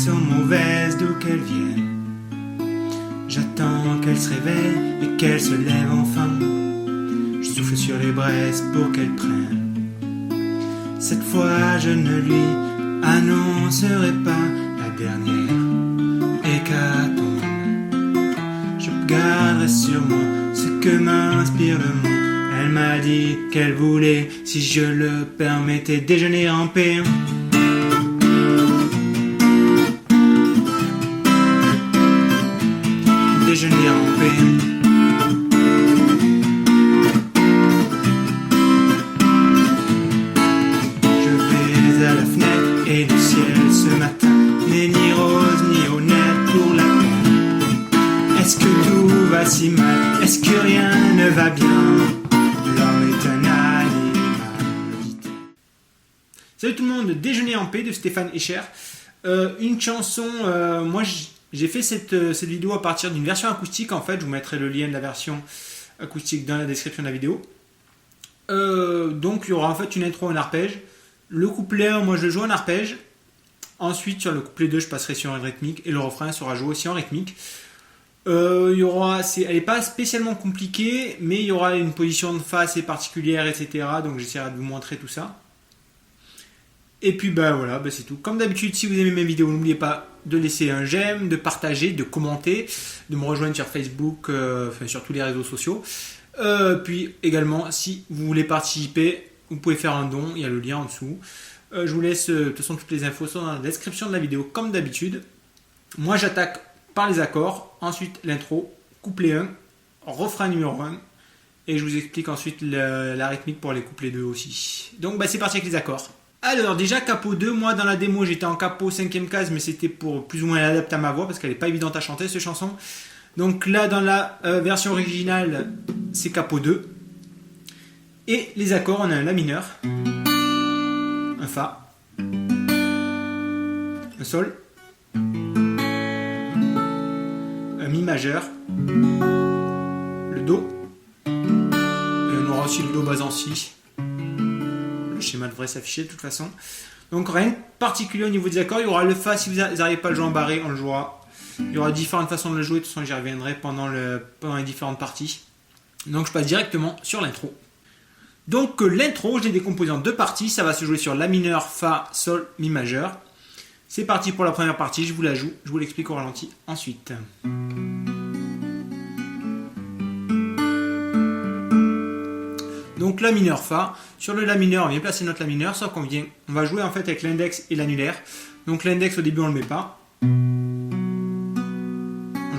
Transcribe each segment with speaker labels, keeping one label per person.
Speaker 1: sont mauvaises d'où qu'elles viennent. J'attends qu'elle se réveille et qu'elle se lève enfin. Je souffle sur les braises pour qu'elle prenne. Cette fois je ne lui annoncerai pas la dernière hécatombe. Je garderai sur moi ce que m'inspire le monde. Elle m'a dit qu'elle voulait, si je le permettais, déjeuner en paix. Déjeuner en paix. Je vais à la fenêtre et le ciel ce matin n'est ni rose ni honnête pour la peine. Est-ce que tout va si mal? Est-ce que rien ne va bien? L'homme est un animal. Salut tout le monde, Déjeuner en paix de Stéphane Escher. Une chanson, moi j'ai fait cette vidéo à partir d'une version acoustique. En fait, je vous mettrai le lien de la version acoustique dans la description de la vidéo. Donc il y aura en fait une intro en arpège. Le couplet 1, moi je le joue en arpège. Ensuite sur le couplet 2, je passerai sur une rythmique et le refrain sera joué aussi en rythmique. Elle n'est pas spécialement compliquée, mais il y aura une position de fa assez particulière, etc. Donc j'essaierai de vous montrer tout ça. Et puis voilà, c'est tout. Comme d'habitude, si vous aimez mes vidéos, n'oubliez pas de laisser un j'aime, de partager, de commenter, de me rejoindre sur Facebook, sur tous les réseaux sociaux. Puis également, si vous voulez participer, vous pouvez faire un don, il y a le lien en dessous. Je vous laisse, de toute façon, toutes les infos sont dans la description de la vidéo, comme d'habitude. Moi, j'attaque par les accords, ensuite l'intro, couplet 1, refrain numéro 1, et je vous explique ensuite la rythmique pour les couplets 2 aussi. Donc c'est parti avec les accords. Alors déjà capo 2, moi dans la démo j'étais en capo 5ème case, mais c'était pour plus ou moins l'adapter à ma voix parce qu'elle n'est pas évidente à chanter cette chanson. Donc là dans la version originale c'est capo 2. Et les accords, on a un La mineur, un Fa, un Sol, un Mi majeur, le Do, et on aura aussi le Do bas en Si. Le schéma devrait s'afficher de toute façon. Donc rien de particulier au niveau des accords. Il y aura le Fa, si vous n'arrivez pas à le jouer en barré, on le jouera. Il y aura différentes façons de le jouer, de toute façon j'y reviendrai pendant les différentes parties. Donc je passe directement sur l'intro. Donc l'intro, je l'ai décomposé en deux parties. Ça va se jouer sur La mineur, Fa, Sol, Mi majeur. C'est parti pour la première partie, je vous la joue, je vous l'explique au ralenti ensuite. Donc La mineur, Fa. Sur le La mineur, on vient placer notre La mineur, sauf qu'on va jouer en fait avec l'index et l'annulaire. Donc l'index au début on ne le met pas. On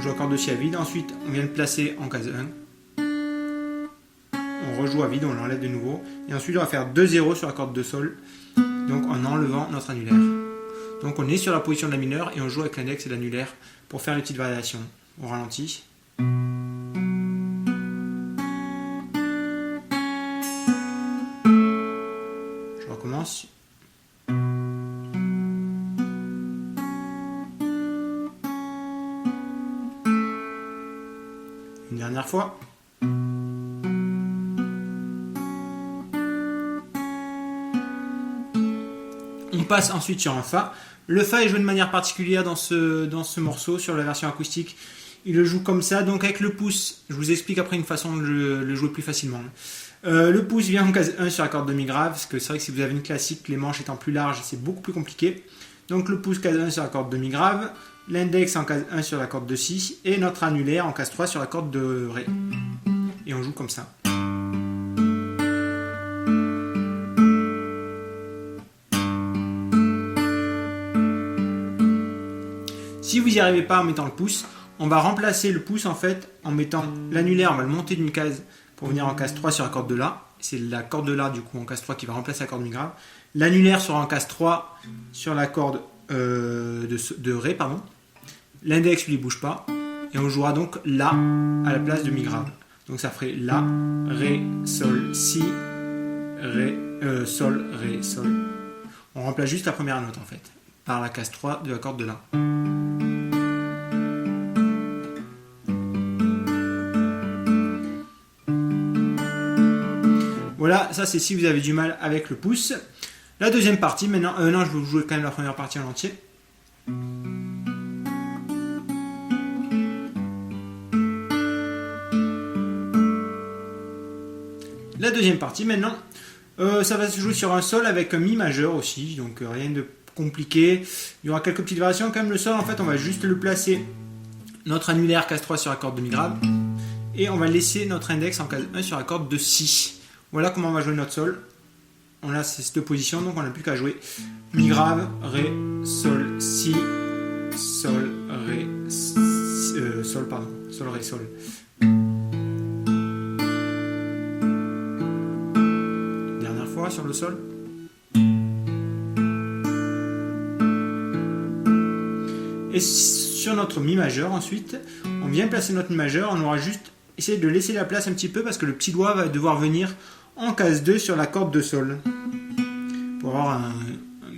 Speaker 1: joue accord de Si à vide, ensuite on vient le placer en case 1. On rejoue à vide, on l'enlève de nouveau. Et ensuite on va faire 2-0 sur la corde de Sol, donc en enlevant notre annulaire. Donc on est sur la position de La mineur et on joue avec l'index et l'annulaire pour faire les petites variations. Au ralenti. Je recommence. Une dernière fois. On passe ensuite sur un Fa. Le Fa est joué de manière particulière dans ce morceau, sur la version acoustique. Il le joue comme ça, donc avec le pouce, je vous explique après une façon de le jouer plus facilement. Le pouce vient en case 1 sur la corde de Mi grave, parce que c'est vrai que si vous avez une classique, les manches étant plus larges, c'est beaucoup plus compliqué. Donc le pouce case 1 sur la corde de Mi grave, l'index en case 1 sur la corde de Si, et notre annulaire en case 3 sur la corde de Ré. Et on joue comme ça. Si vous n'y arrivez pas en mettant le pouce, on va remplacer le pouce en fait en mettant l'annulaire, on va le monter d'une case pour venir en case 3 sur la corde de La. C'est la corde de La du coup en case 3 qui va remplacer la corde Mi grave. L'annulaire sera en case 3 sur la corde de Ré, pardon. L'index lui bouge pas et on jouera donc La à la place de Mi grave. Donc ça ferait La, Ré, Sol, Si, Ré, Sol, Ré, Sol. On remplace juste la première note en fait par la case 3 de la corde de La. Voilà, ça c'est si vous avez du mal avec le pouce. La deuxième partie, maintenant, non, je vais vous jouer quand même la première partie en entier. La deuxième partie maintenant, ça va se jouer sur un sol avec un mi majeur aussi, donc rien de compliqué. Il y aura quelques petites variations quand même. Le sol, en fait, on va juste le placer, notre annulaire case 3 sur la corde de mi grave, et on va laisser notre index en case 1 sur la corde de si. Voilà comment on va jouer notre sol. On a cette position, donc on n'a plus qu'à jouer mi grave, ré, sol, si, sol, ré, sol, pardon, sol, ré, sol. Dernière fois sur le sol. Et sur notre mi majeur ensuite, on vient placer notre mi majeur, on aura juste essayé de laisser la place un petit peu parce que le petit doigt va devoir venir en case 2 sur la corde de sol pour avoir un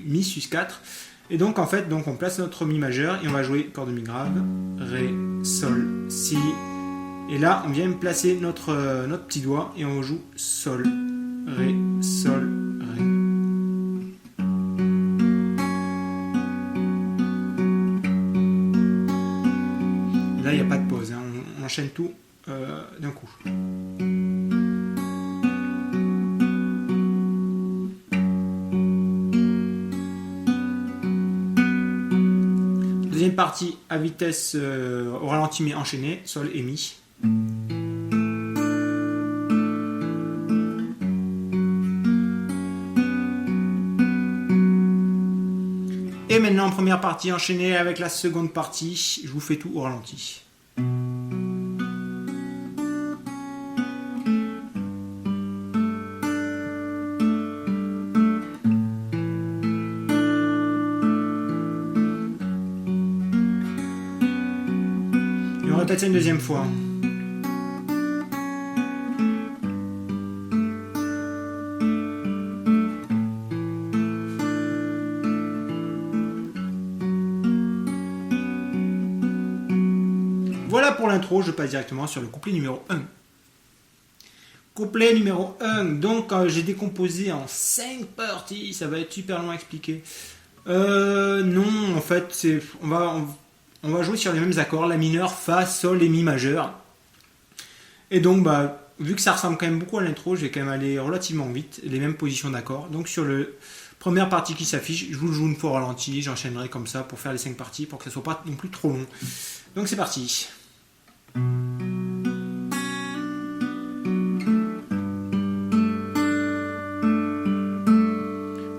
Speaker 1: mi sus 4. Et donc en fait, donc on place notre mi majeur et on va jouer corde de mi grave, ré, sol, si. Et là, on vient placer notre petit doigt et on joue sol, ré, sol, ré. Là, il n'y a pas de pause, hein. On enchaîne tout d'un coup. Deuxième partie à vitesse au ralenti mais enchaîné, sol et mi. Et maintenant, première partie enchaînée avec la seconde partie, je vous fais tout au ralenti. Et on répète ça une deuxième fois. Voilà pour l'intro, je passe directement sur le couplet numéro 1. Couplet numéro 1, donc j'ai décomposé en 5 parties, ça va être super long à expliquer. Non, en fait, on va jouer sur les mêmes accords, la mineur, fa, sol et mi majeur. Et donc, vu que ça ressemble quand même beaucoup à l'intro, je vais quand même aller relativement vite, les mêmes positions d'accords. Donc sur la première partie qui s'affiche, je vous le joue une fois au ralenti, j'enchaînerai comme ça pour faire les 5 parties, pour que ça ne soit pas non plus trop long. Donc c'est parti.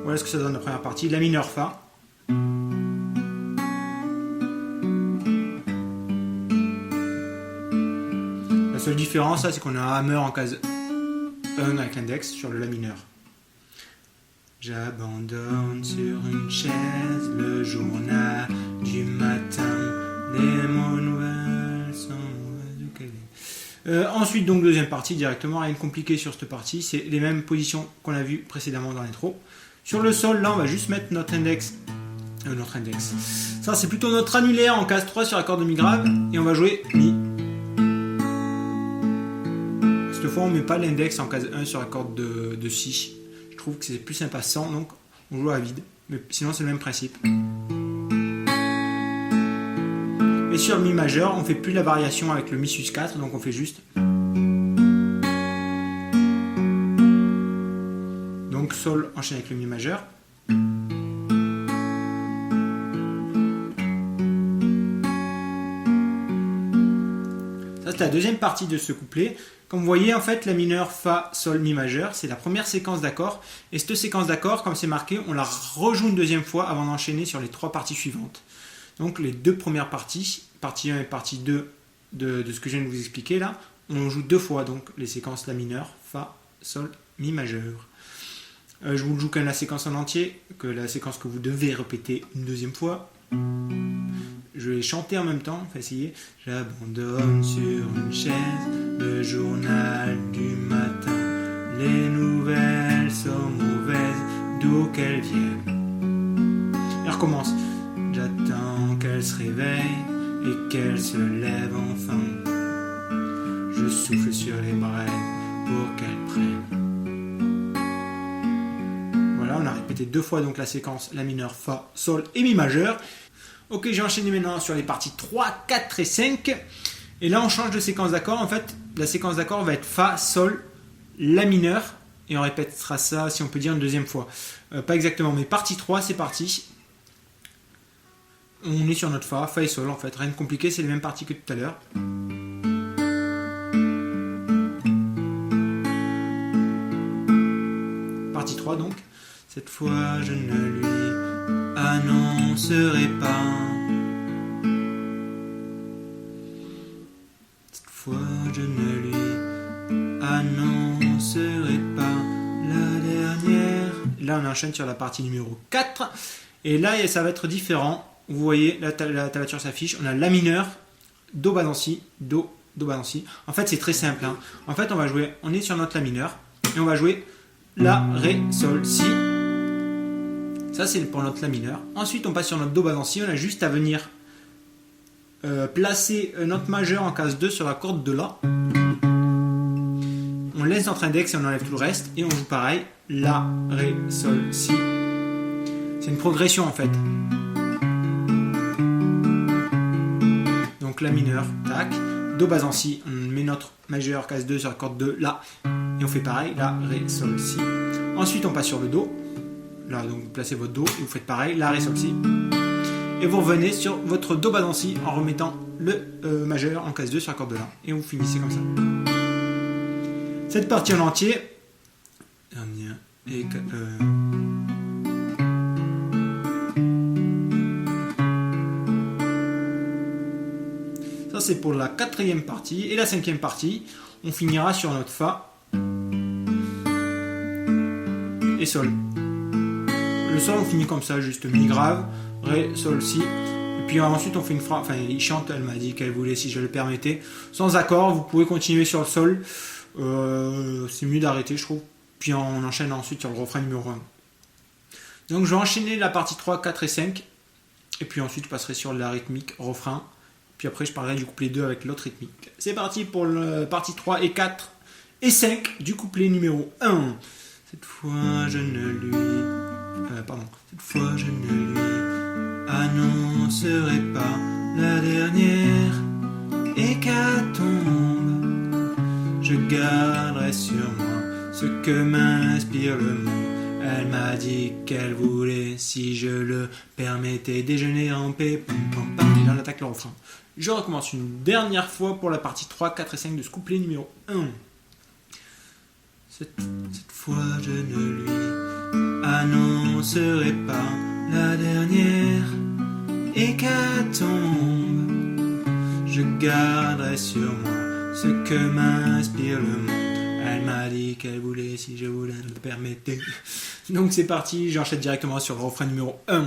Speaker 1: Voilà ce que ça donne la première partie, la mineur fa. La seule différence, là, c'est qu'on a un hammer en case 1 avec l'index sur le la mineur. J'abandonne sur une chaise le journal du matin, les mots nouvelles sont mauvaises. Ensuite, donc deuxième partie directement, rien de compliqué sur cette partie, c'est les mêmes positions qu'on a vues précédemment dans l'intro. Sur le sol, là, on va juste mettre notre index. Ça, c'est plutôt notre annulaire en case 3 sur la corde de mi grave, et on va jouer mi. Cette fois, on ne met pas l'index en case 1 sur la corde de si. Je trouve que c'est plus sympa sans, donc on joue à vide. Mais sinon, c'est le même principe. Et sur le mi majeur, on ne fait plus la variation avec le mi sus 4, donc on fait juste. Donc sol enchaîné avec le mi majeur. Ça, c'est la deuxième partie de ce couplet. Comme vous voyez, en fait, la mineur, fa, sol, mi majeur, c'est la première séquence d'accords. Et cette séquence d'accords, comme c'est marqué, on la rejoue une deuxième fois avant d'enchaîner sur les 3 parties suivantes. Donc les 2 premières parties, partie 1 et partie 2 de ce que je viens de vous expliquer là, on joue 2 fois donc les séquences la mineur, fa, sol, mi majeur. Je vous le joue quand même la séquence en entier, que la séquence que vous devez répéter une deuxième fois. Je vais chanter en même temps, on va essayer. J'abandonne sur une chaise le journal du matin. Les nouvelles sont mauvaises, d'où qu'elles viennent. Elle recommence. J'attends qu'elle se réveille et qu'elle se lève enfin. Je souffle sur les braises pour qu'elle prenne. Voilà, on a répété 2 fois donc la séquence la mineur, fa, sol et mi majeur. Ok, j'ai enchaîné maintenant sur les parties 3, 4 et 5. Et là, on change de séquence d'accords. En fait, la séquence d'accords va être fa, sol, La mineure, et on répétera ça, si on peut dire, une deuxième fois. Pas exactement, mais partie 3, c'est parti. On est sur notre Fa et Sol en fait, rien de compliqué, c'est les mêmes parties que tout à l'heure. Partie 3 donc. Cette fois je ne lui annoncerai pas. Cette fois je ne lui annoncerai pas la dernière. Là on enchaîne sur la partie numéro 4. Et là ça va être différent. Vous voyez, la tablature s'affiche. On a La mineur, Do bas dans Si, Do bas dans Si. En fait, c'est très simple. Hein. En fait, on est sur notre La mineur et on va jouer La, Ré, Sol, Si. Ça, c'est pour notre La mineur. Ensuite, on passe sur notre Do bas dans Si. On a juste à venir placer notre majeur en case 2 sur la corde de La. On laisse notre index et on enlève tout le reste. Et on joue pareil. La, Ré, Sol, Si. C'est une progression en fait. Donc La mineur, tac, Do bas en Si, on met notre majeur case 2 sur la corde de La, et on fait pareil, La, Ré, Sol, Si. Ensuite on passe sur le Do, là donc vous placez votre Do, et vous faites pareil, La, Ré, Sol, Si. Et vous revenez sur votre Do bas en Si en remettant le majeur en case 2 sur la corde de La, et vous finissez comme ça. Cette partie en entier, ça c'est pour la 4e partie. Et la 5e partie, on finira sur notre Fa et Sol. Le Sol on finit comme ça, juste Mi grave, Ré, Sol, Si. Et puis ensuite on fait une phrase, enfin il chante, elle m'a dit qu'elle voulait, si je le permettais, sans accord. Vous pouvez continuer sur le Sol, c'est mieux d'arrêter je trouve. Puis on enchaîne ensuite sur le refrain numéro 1. Donc je vais enchaîner la partie 3, 4 et 5. Et puis ensuite je passerai sur la rythmique, refrain. Puis après je parlerai du couplet 2 avec l'autre rythmique. C'est parti pour la partie 3 et 4 et 5 du couplet numéro 1. Cette fois je ne lui annoncerai pas la dernière hécatombe. Je garderai sur moi ce que m'inspire le monde. Elle m'a dit qu'elle voulait, si je le permettais, déjeuner en paix. Pom, pom, pom. Et là on attaque le refrain. Je recommence une dernière fois pour la partie 3, 4 et 5 de ce couplet numéro 1. Cette fois je ne lui annoncerai pas la dernière hécatombe. Je garderai sur moi ce que m'inspire le monde. Elle m'a dit qu'elle voulait, si je voulais le permettais. Donc c'est parti, j'enchaîne directement sur le refrain numéro 1.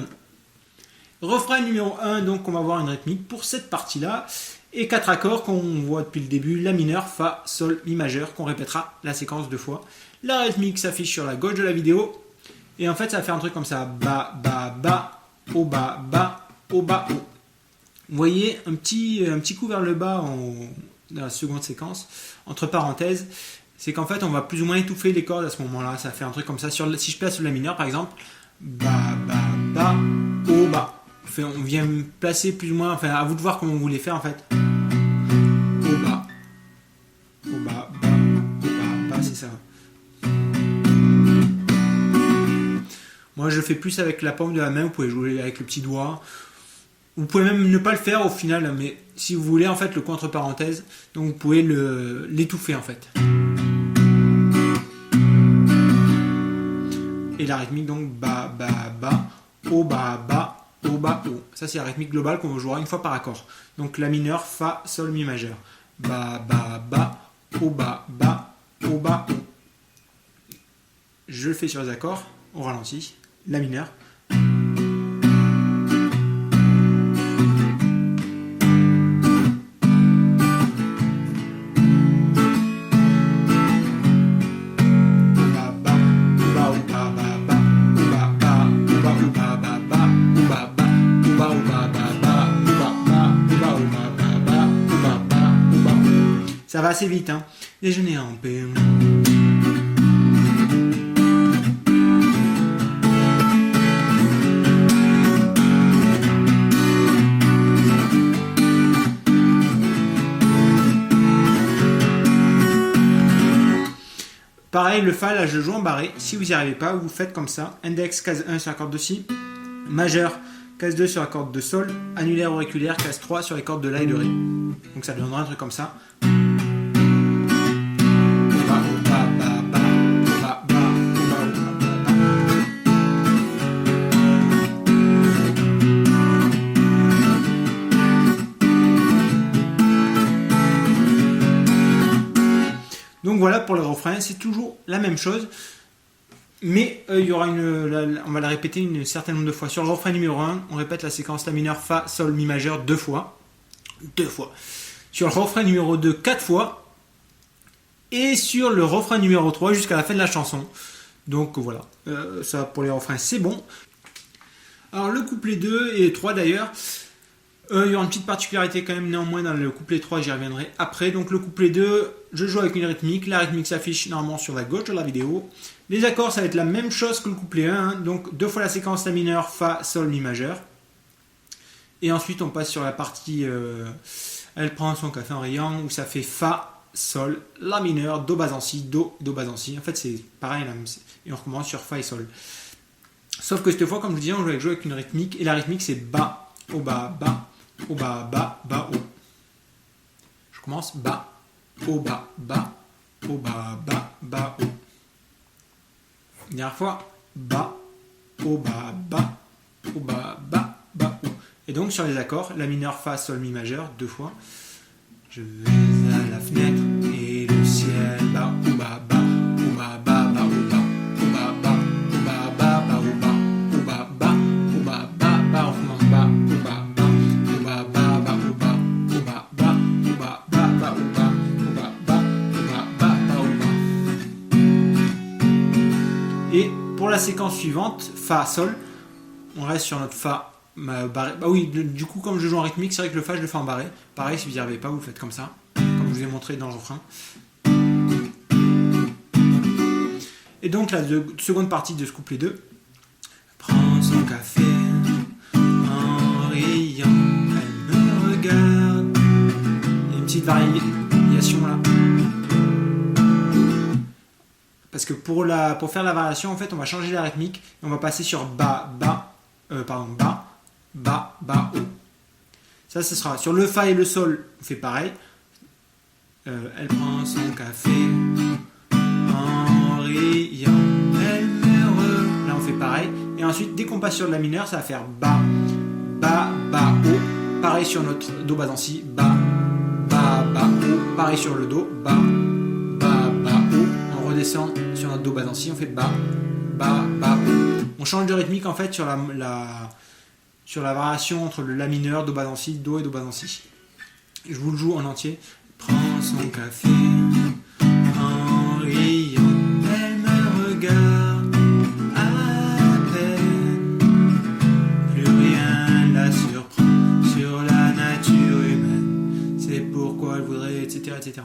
Speaker 1: Refrain numéro 1, donc on va voir une rythmique pour cette partie-là. Et 4 accords qu'on voit depuis le début, La mineur, Fa, Sol, Mi majeur, qu'on répétera la séquence 2 fois. La rythmique s'affiche sur la gauche de la vidéo. Et en fait ça va faire un truc comme ça. Ba, ba, ba, O, ba, ba, O, ba, O. Vous voyez un petit coup vers le bas dans la seconde séquence, entre parenthèses. C'est qu'en fait on va plus ou moins étouffer les cordes à ce moment-là. Ça fait un truc comme ça. Si je place sur La mineur par exemple, ba, ba, ba, O, ba. On vient placer plus ou moins, enfin à vous de voir comment vous voulez faire en fait. Au bas, ba, c'est ça. Moi je le fais plus avec la paume de la main, vous pouvez jouer avec le petit doigt. Vous pouvez même ne pas le faire au final, mais si vous voulez en fait le contre parenthèse, donc vous pouvez l'étouffer en fait. Et la rythmique donc ba, ba, ba, O, ba, ba. O, ba, O. Ça c'est la rythmique globale qu'on jouera une fois par accord. Donc La mineur, Fa, Sol, Mi majeur. Ba, ba, ba, O, ba, O, ba, O. Je le fais sur les accords, au ralenti. La mineur. Ça va assez vite, hein. Déjeuner en paix. Pareil, le Fa, là je joue en barré. Si vous n'y arrivez pas, vous faites comme ça. Index, case 1 sur la corde de Si. Majeur, case 2 sur la corde de Sol. Annulaire auriculaire, case 3 sur les cordes de La et de Ré. Donc ça donnera un truc comme ça. Donc voilà pour le refrain, c'est toujours la même chose, mais il y aura on va la répéter une certaine nombre de fois. Sur le refrain numéro 1, on répète la séquence La mineur, Fa, Sol, Mi majeur 2 fois. 2 fois. Sur le refrain numéro 2, 4 fois. Et sur le refrain numéro 3 jusqu'à la fin de la chanson. Donc voilà, ça pour les refrains c'est bon. Alors le couplet 2 et 3 d'ailleurs, il y aura une petite particularité quand même néanmoins dans le couplet 3, j'y reviendrai après. Donc le couplet 2, je joue avec une rythmique. La rythmique s'affiche normalement sur la gauche de la vidéo. Les accords, ça va être la même chose que le couplet 1. Hein. Donc 2 fois la séquence La mineur, Fa, Sol, Mi majeur. Et ensuite on passe sur la partie elle prend son café en riant, où ça fait Fa, Sol, La mineur, Do bas en Si, Do bas en Si. En fait c'est pareil là, et on recommence sur Fa et Sol. Sauf que cette fois, comme je vous disais, on va jouer avec une rythmique. Et la rythmique c'est Bas, Au bas, Bas. Au bas, bas, bas, haut. Je commence bas, au bas, bas, au bas, bas, bas, haut. Dernière fois, bas, au bas, bas, au bas, bas, bas, haut. Et donc sur les accords, La mineur, Fa, Sol, Mi majeur, 2 fois. Je vais à la fenêtre et le ciel bas, au bas, bas, au bas, bas, bas, au bas, au bas, bas, au bas, bas, bas, au bas, au bas, bas, au bas, bas, bas, on commence bas, au bas. Et pour la séquence suivante, Fa, Sol, on reste sur notre Fa barré. Bah oui, du coup, comme je joue en rythmique, c'est vrai que le Fa, je le fais en barré. Pareil, si vous n'y arrivez pas, vous le faites comme ça, comme je vous ai montré dans le refrain. Et donc, la seconde partie de ce couplet 2. Prends son café en riant, elle me regarde. Il y a une petite variation là. Parce que pour faire la variation, en fait, on va changer la rythmique et on va passer sur bas, bas, bas, bas, bas, haut. Ça, ce sera sur le Fa et le Sol, on fait pareil. Elle prend son café en riant, elle me Là, on fait pareil. Et ensuite, dès qu'on passe sur de La mineur, ça va faire bas, bas, bas, haut. Pareil sur notre Do bas en Si, bas, bas, bas, haut. Pareil sur le Do, bas, bas, bas, haut. On redescend sur notre Do bas en Si, on fait bas, bas, bas, haut. On change de rythmique en fait sur la variation entre le La mineur, Do bas en Si, Do et Do bas en Si. Je vous le joue en entier. Prends son café en riant, elle me regarde à peine, plus rien la surprend sur la nature humaine, c'est pourquoi elle voudrait, etc., etc.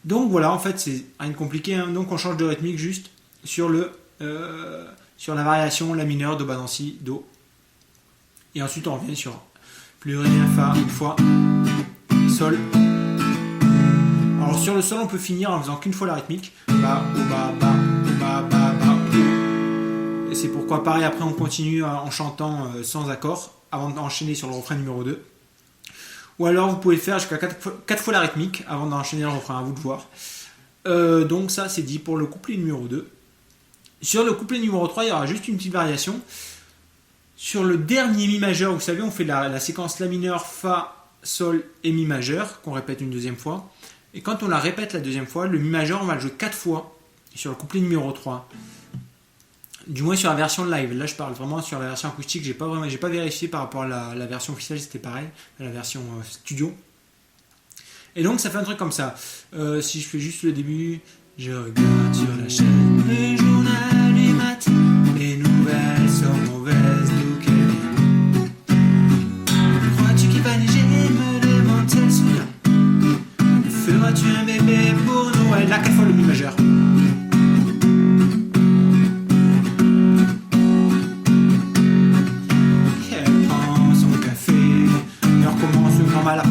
Speaker 1: Donc voilà, en fait c'est rien de compliqué, hein. Donc on change de rythmique juste sur la variation La mineur, Do bas en Si, Do, et ensuite on revient sur plus rien, Fa une fois, Sol. Alors sur le Sol, on peut finir en faisant qu'une fois la rythmique. Bas, au bas, bas, au bas, bas, bas. Et c'est pourquoi pareil, après on continue en chantant sans accord avant d'enchaîner sur le refrain numéro 2. Ou alors vous pouvez faire jusqu'à 4 fois la rythmique avant d'enchaîner le refrain, à vous de voir. Donc ça c'est dit pour le couplet numéro 2. Sur le couplet numéro 3, il y aura juste une petite variation. Sur le dernier Mi majeur, vous savez, on fait la séquence La mineur, Fa, Sol et Mi majeur, qu'on répète une deuxième fois. Et quand on la répète la deuxième fois, le Mi majeur, on va le jouer 4 fois sur le couplet numéro 3. Du moins sur la version live. Là, je parle vraiment sur la version acoustique. J'ai pas vérifié par rapport à la version officielle, c'était pareil, la version studio. Et donc, ça fait un truc comme ça. Si je fais juste le début, je regarde sur la chaîne le journal du matin. Les nouvelles sont mauvaises, d'où qu'elles viennent. Crois-tu qu'il va neiger? Me demande-t-elle soudain. Feras-tu un bébé pour Noël? Là, 4 fois le Mi majeur. Elle prend son café, elle recommence le normal.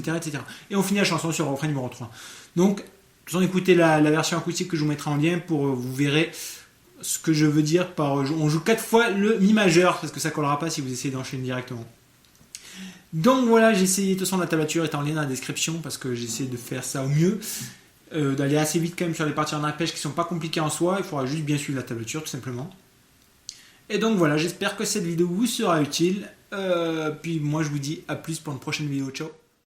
Speaker 1: etc., etc. Et on finit la chanson sur le refrain numéro 3. Donc, sans écouter la version acoustique que je vous mettrai en lien, vous verrez ce que je veux dire par... On joue 4 fois le mi majeur, parce que ça collera pas si vous essayez d'enchaîner directement. Donc voilà, j'ai essayé, de toute façon la tablature est en lien dans la description, parce que j'essaie de faire ça au mieux, d'aller assez vite quand même sur les parties en arpège qui sont pas compliquées en soi, il faudra juste bien suivre la tablature tout simplement. Et donc voilà, j'espère que cette vidéo vous sera utile, puis moi je vous dis à plus pour une prochaine vidéo, ciao.